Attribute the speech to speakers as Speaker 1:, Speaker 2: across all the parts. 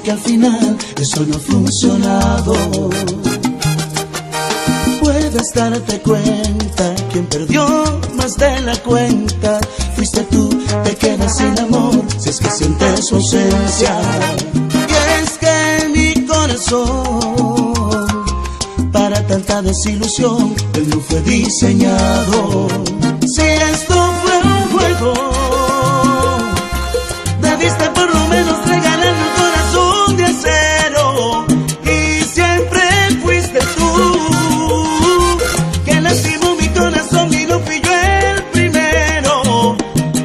Speaker 1: que al final eso no ha funcionado. Puedes darte cuenta, quien perdió más de la cuenta fuiste tú, te quedas sin amor si es que sientes su ausencia. Y es que mi corazón para tanta desilusión él no fue diseñado. Si esto fue un juego, debiste por lo menos regalarme un corazón de acero. Y siempre fuiste tú que lastimó mi corazón y no fui yo el primero.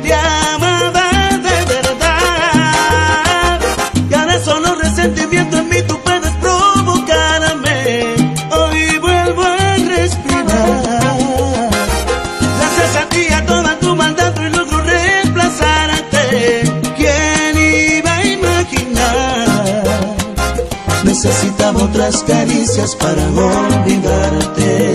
Speaker 1: Te amaba de verdad y ahora solo resentimiento en mí tú puedes provocarme. Hoy vuelvo a respirar gracias a ti, a toda tu maldad hoy logro reemplazarte. ¿Quién iba a imaginar? Necesitaba otras caricias para olvidarte.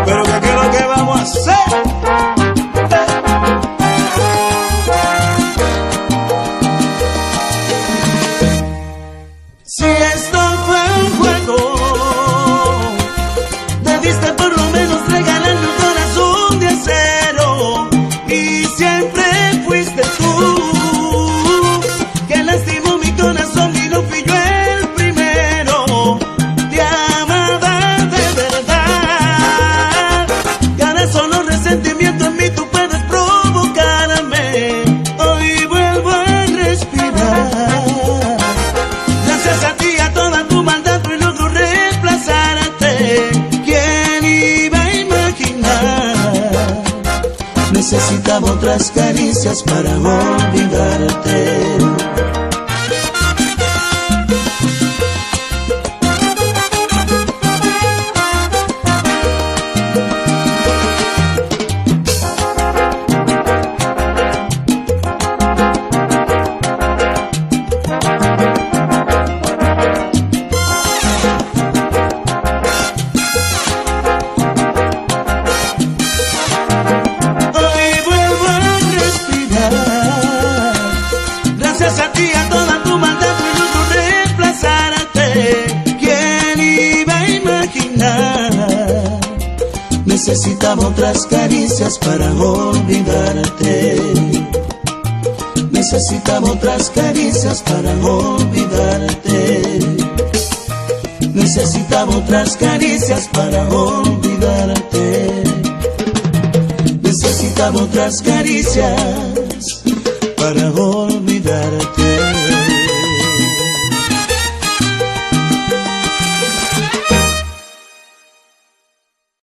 Speaker 1: Pero ¿qué es lo que vamos a hacer? Si esto fue un juego, debiste por lo menos regalarme un corazón de acero. Y siempre fuiste tú que lastimó mi corazón y no fui yo el primero. Te amaba de verdad y ahora solo resentimiento en mí tú puedes provocarme. Hoy vuelvo a respirar gracias a ti, a toda tu maldad hoy logro reemplazarte. ¿Quién iba a imaginar? Necesitaba otras caricias para olvidarte. Gracias a ti, a toda tu maldad hoy logro reemplazarte. ¿Quién iba a imaginar? Necesitaba otras caricias para olvidarte. Necesitaba otras caricias para olvidarte. Necesitaba otras caricias para olvidarte. Necesitaba otras caricias para olvidarte.